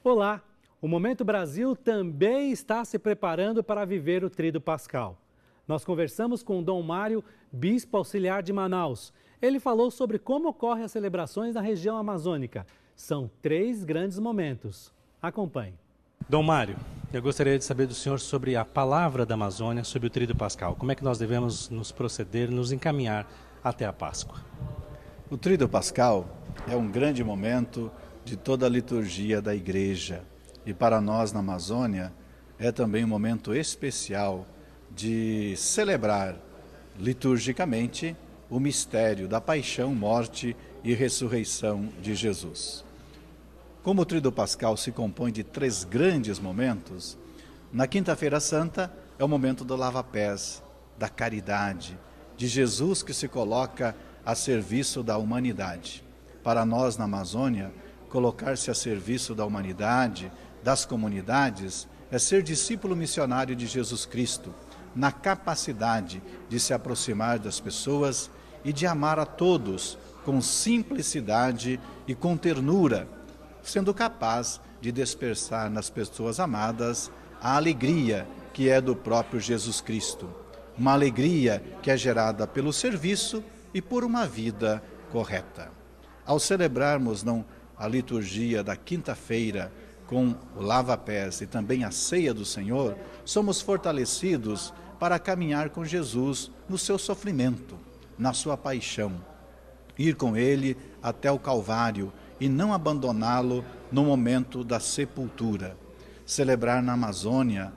Olá! O Momento Brasil também está se preparando para viver o Tríduo Pascal. Nós conversamos com Dom Mário, bispo auxiliar de Manaus. Ele falou sobre como ocorrem as celebrações na região amazônica. São 3 grandes momentos. Acompanhe. Dom Mário, eu gostaria de saber do senhor sobre a palavra da Amazônia, sobre o Tríduo Pascal. Como é que nós devemos nos proceder, nos encaminhar até a Páscoa? O Tríduo Pascal é um grande momento de toda a liturgia da Igreja. E para nós na Amazônia é também um momento especial de celebrar liturgicamente o mistério da paixão, morte e ressurreição de Jesus. Como o Tríduo Pascal se compõe de 3 grandes momentos, na Quinta-feira Santa é o momento do lava-pés, da caridade, de Jesus que se coloca a serviço da humanidade. Para nós na Amazônia, colocar-se a serviço da humanidade, das comunidades, é ser discípulo missionário de Jesus Cristo, na capacidade de se aproximar das pessoas e de amar a todos com simplicidade e com ternura, sendo capaz de dispersar nas pessoas amadas a alegria que é do próprio Jesus Cristo. Uma alegria que é gerada pelo serviço e por uma vida correta. Ao celebrarmos a liturgia da quinta-feira com o lava-pés e também a ceia do Senhor, somos fortalecidos para caminhar com Jesus no seu sofrimento, na sua paixão, ir com Ele até o Calvário e não abandoná-lo no momento da sepultura. Celebrar na Amazônia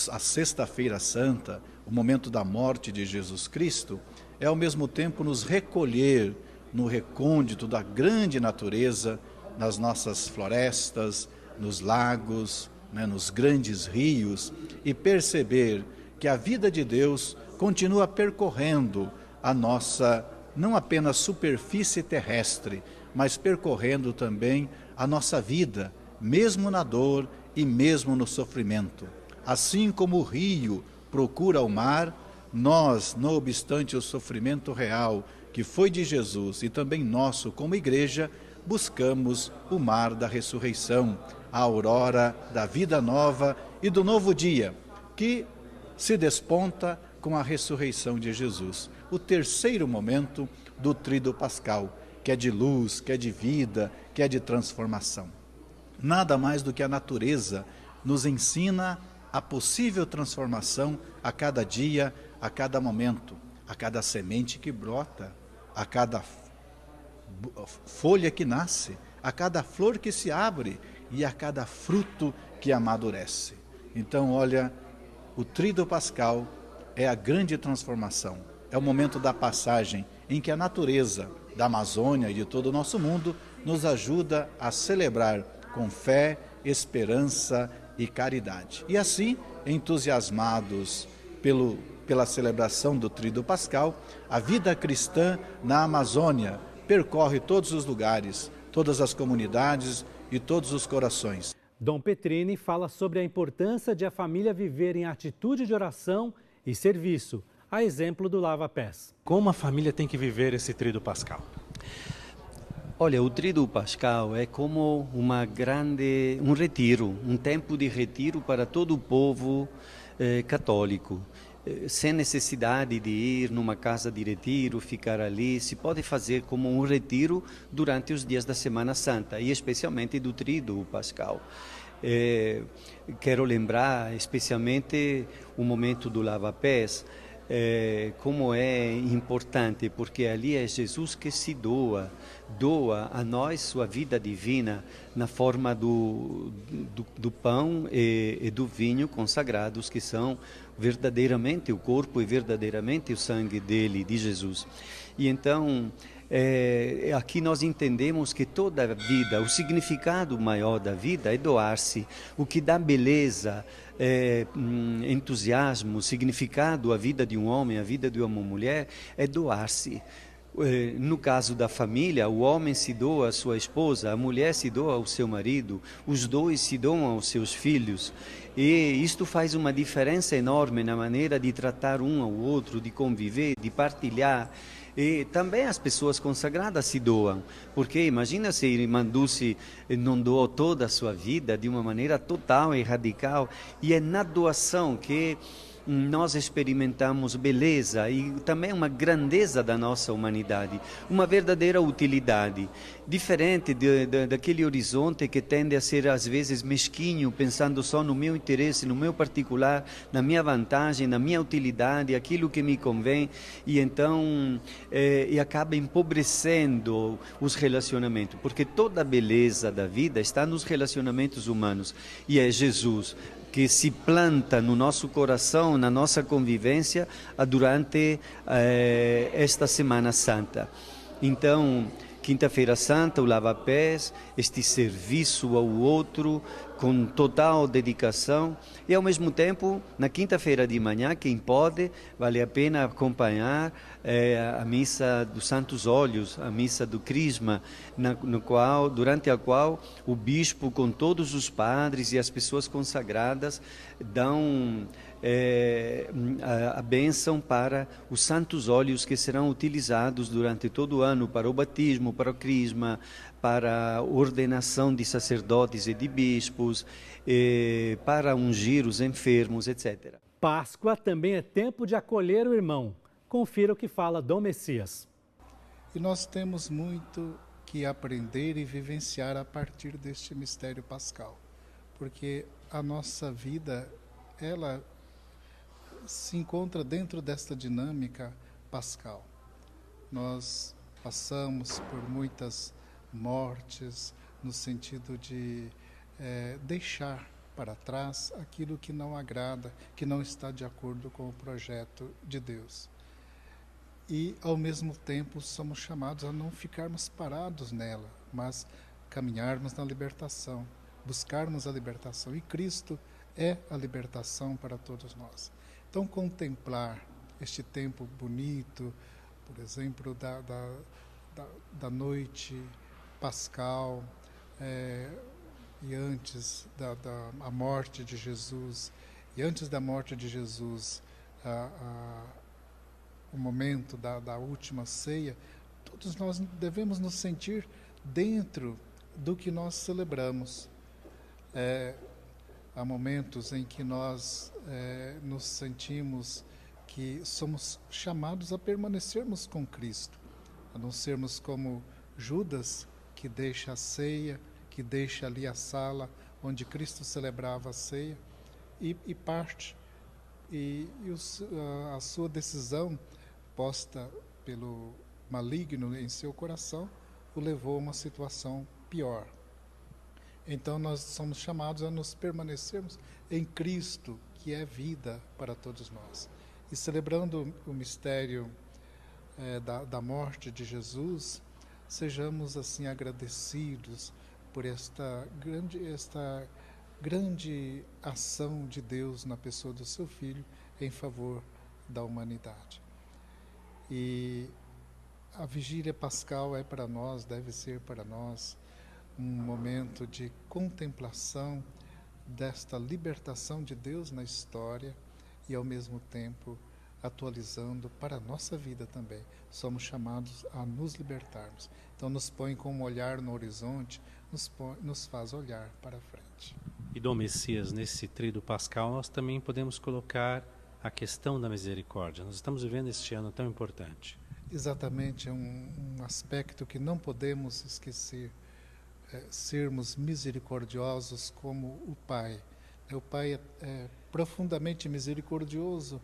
a Sexta-feira Santa, o momento da morte de Jesus Cristo, é ao mesmo tempo nos recolher no recôndito da grande natureza, nas nossas florestas, nos lagos, nos grandes rios, e perceber que a vida de Deus continua percorrendo a nossa, não apenas superfície terrestre, mas percorrendo também a nossa vida, mesmo na dor e mesmo no sofrimento. Assim como o rio procura o mar, nós, não obstante o sofrimento real que foi de Jesus e também nosso como igreja, buscamos o mar da ressurreição, a aurora da vida nova e do novo dia, que se desponta com a ressurreição de Jesus. O terceiro momento do Tríduo Pascal, que é de luz, que é de vida, que é de transformação. Nada mais do que a natureza nos ensina a possível transformação a cada dia, a cada momento, a cada semente que brota, a cada folha que nasce, a cada flor que se abre e a cada fruto que amadurece. Então, olha, o Tríduo Pascal é a grande transformação, é o momento da passagem em que a natureza da Amazônia e de todo o nosso mundo nos ajuda a celebrar com fé, esperança e caridade. E assim, entusiasmados pela celebração do Tríduo Pascal, a vida cristã na Amazônia percorre todos os lugares, todas as comunidades e todos os corações. Dom Petrini fala sobre a importância de a família viver em atitude de oração e serviço, a exemplo do lava-pés. Como a família tem que viver esse Tríduo Pascal? Olha, o Tríduo Pascal é como um retiro, um tempo de retiro para todo o povo católico. Sem necessidade de ir numa casa de retiro, ficar ali, se pode fazer como um retiro durante os dias da Semana Santa e especialmente do Tríduo Pascal. Quero lembrar especialmente o momento do lava-pés, como é importante, porque ali é Jesus que se doa a nós sua vida divina na forma do pão e do vinho consagrados, que são verdadeiramente o corpo e verdadeiramente o sangue dele, de Jesus. E então, aqui nós entendemos que toda a vida, o significado maior da vida é doar-se, o que dá beleza, entusiasmo, significado à vida de um homem, à vida de uma mulher, é doar-se. No caso da família, o homem se doa à sua esposa, a mulher se doa ao seu marido, os dois se doam aos seus filhos. E isto faz uma diferença enorme na maneira de tratar um ao outro, de conviver, de partilhar. E também as pessoas consagradas se doam, porque imagina se a irmã Dulce não doou toda a sua vida de uma maneira total e radical, e é na doação que nós experimentamos beleza e também uma grandeza da nossa humanidade, uma verdadeira utilidade, diferente daquele horizonte que tende a ser às vezes mesquinho, pensando só no meu interesse, no meu particular, na minha vantagem, na minha utilidade, aquilo que me convém, e então e acaba empobrecendo os relacionamentos, porque toda a beleza da vida está nos relacionamentos humanos, e é Jesus que se planta no nosso coração, na nossa convivência durante esta Semana Santa. Então, Quinta-feira Santa, o lava-pés, este serviço ao outro com total dedicação, e ao mesmo tempo, na quinta-feira de manhã, quem pode, vale a pena acompanhar a missa dos Santos Óleos, a missa do Crisma, durante a qual o bispo, com todos os padres e as pessoas consagradas, dão a bênção para os santos óleos que serão utilizados durante todo o ano para o batismo, para o crisma, para a ordenação de sacerdotes e de bispos, para ungir os enfermos, etc. Páscoa também é tempo de acolher o irmão. Confira o que fala Dom Messias. E nós temos muito que aprender e vivenciar a partir deste mistério pascal, porque a nossa vida, ela se encontra dentro desta dinâmica pascal. Nós passamos por muitas mortes, no sentido de deixar para trás aquilo que não agrada, que não está de acordo com o projeto de Deus. E, ao mesmo tempo, somos chamados a não ficarmos parados nela, mas caminharmos na libertação, buscarmos a libertação. E Cristo é a libertação para todos nós. Então, contemplar este tempo bonito, por exemplo, da noite pascal, e antes da morte de Jesus, e antes da morte de Jesus, o momento da última ceia, todos nós devemos nos sentir dentro do que nós celebramos. Há momentos em que nós nos sentimos que somos chamados a permanecermos com Cristo, a não sermos como Judas, que deixa a ceia, que deixa ali a sala onde Cristo celebrava a ceia e parte. E a sua decisão, posta pelo maligno em seu coração, o levou a uma situação pior. Então nós somos chamados a nos permanecermos em Cristo, que é vida para todos nós. E celebrando o mistério da morte de Jesus, sejamos assim agradecidos por esta grande ação de Deus na pessoa do seu Filho em favor da humanidade. E a vigília pascal para nós, deve ser para nós, um momento de contemplação desta libertação de Deus na história e, ao mesmo tempo, atualizando para a nossa vida também. Somos chamados a nos libertarmos. Então, nos põe com um olhar no horizonte, nos faz olhar para frente. E, Dom Messias, nesse tríduo pascal, nós também podemos colocar a questão da misericórdia. Nós estamos vivendo este ano tão importante. Exatamente, é um aspecto que não podemos esquecer. Sermos misericordiosos como o Pai. O Pai é profundamente misericordioso,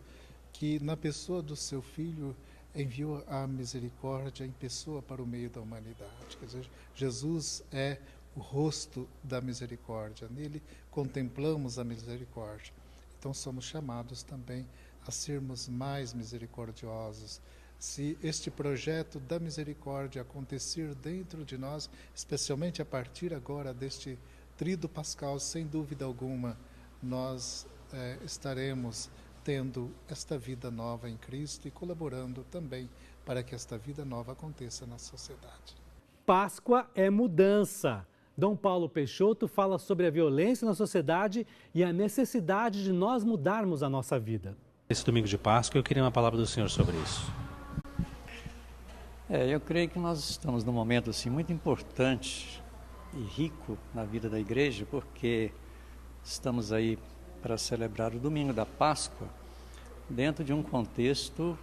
que na pessoa do seu Filho enviou a misericórdia em pessoa para o meio da humanidade. Quer dizer, Jesus é o rosto da misericórdia. Nele contemplamos a misericórdia. Então somos chamados também a sermos mais misericordiosos. Se este projeto da misericórdia acontecer dentro de nós, especialmente a partir agora deste tríduo pascal, sem dúvida alguma, nós estaremos tendo esta vida nova em Cristo e colaborando também para que esta vida nova aconteça na sociedade. Páscoa é mudança. Dom Paulo Peixoto fala sobre a violência na sociedade e a necessidade de nós mudarmos a nossa vida. Esse domingo de Páscoa, eu queria uma palavra do senhor sobre isso. Eu creio que nós estamos num momento assim, muito importante e rico na vida da igreja, porque estamos aí para celebrar o domingo da Páscoa, dentro de um contexto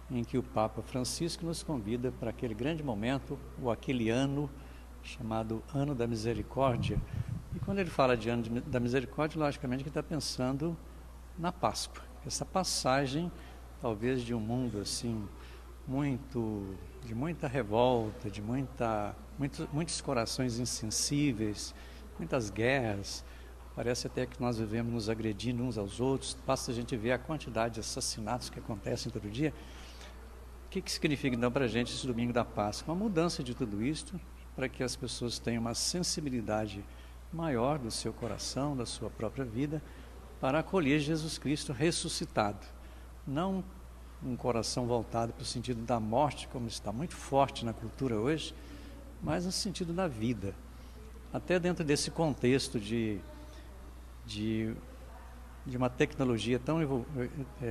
em que o Papa Francisco nos convida para aquele grande momento, ou aquele ano chamado Ano da Misericórdia. E quando ele fala de Ano da Misericórdia, logicamente que está pensando na Páscoa, essa passagem talvez de um mundo assim de muita revolta, de muitos corações insensíveis, muitas guerras. Parece até que nós vivemos nos agredindo uns aos outros. Basta a gente ver a quantidade de assassinatos que acontecem todo dia. O que significa então para a gente esse domingo da Páscoa? Uma mudança de tudo isto, para que as pessoas tenham uma sensibilidade maior do seu coração, da sua própria vida, para acolher Jesus Cristo ressuscitado. Não um coração voltado para o sentido da morte, como está muito forte na cultura hoje, mas no sentido da vida. Até dentro desse contexto de uma tecnologia tão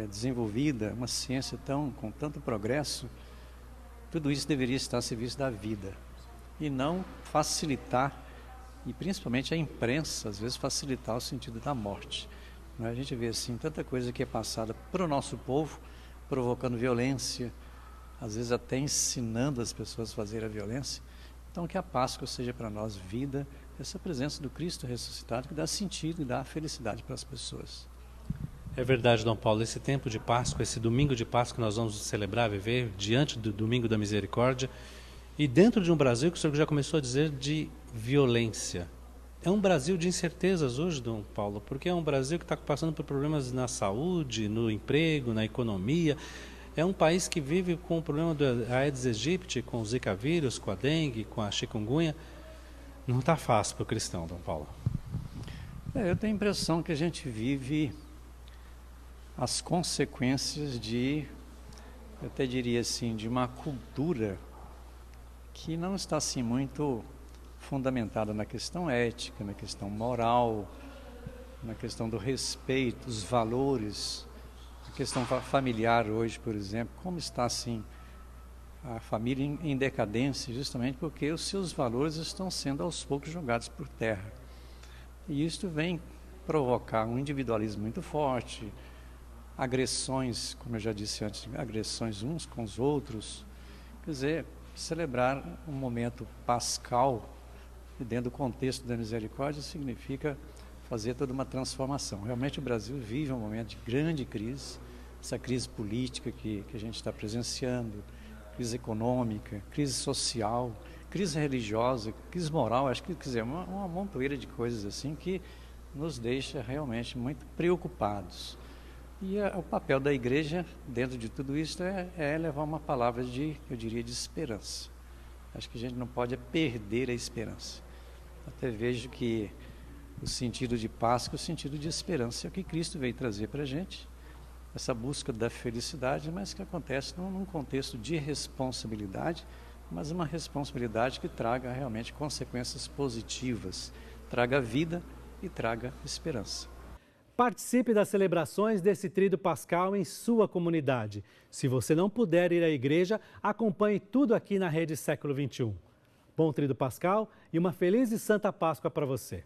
desenvolvida, uma ciência com tanto progresso, tudo isso deveria estar a serviço da vida e não facilitar, e principalmente a imprensa, às vezes facilitar o sentido da morte. A gente vê assim tanta coisa que é passada para o nosso povo, provocando violência, às vezes até ensinando as pessoas a fazerem a violência. Então que a Páscoa seja para nós vida, essa presença do Cristo ressuscitado que dá sentido e dá felicidade para as pessoas. É verdade, Dom Paulo, esse tempo de Páscoa, esse domingo de Páscoa que nós vamos celebrar, viver diante do domingo da misericórdia, e dentro de um Brasil que o senhor já começou a dizer de violência. É um Brasil de incertezas hoje, Dom Paulo, porque é um Brasil que está passando por problemas na saúde, no emprego, na economia. É um país que vive com o problema do Aedes aegypti, com o Zika vírus, com a dengue, com a chikungunya. Não está fácil para o cristão, Dom Paulo. Eu tenho a impressão que a gente vive as consequências eu até diria assim, de uma cultura que não está assim muito fundamentada na questão ética, na questão moral, na questão do respeito, os valores, a questão familiar hoje, por exemplo, como está assim a família em decadência, justamente porque os seus valores estão sendo aos poucos jogados por terra. E isto vem provocar um individualismo muito forte, agressões, como eu já disse antes, agressões uns com os outros. Quer dizer, celebrar um momento pascal e dentro do contexto da misericórdia significa fazer toda uma transformação. Realmente o Brasil vive um momento de grande crise, essa crise política que a gente está presenciando, crise econômica, crise social, crise religiosa, crise moral, acho que, quer dizer, uma montoeira de coisas assim que nos deixa realmente muito preocupados. E o papel da igreja dentro de tudo isso é levar uma palavra eu diria, de esperança. Acho que a gente não pode perder a esperança. Até vejo que o sentido de Páscoa, o sentido de esperança é o que Cristo veio trazer para a gente, essa busca da felicidade, mas que acontece num contexto de responsabilidade, mas uma responsabilidade que traga realmente consequências positivas, traga vida e traga esperança. Participe das celebrações desse Tríduo Pascal em sua comunidade. Se você não puder ir à igreja, acompanhe tudo aqui na Rede Século XXI. Bom Tríduo Pascal e uma feliz e santa Páscoa para você.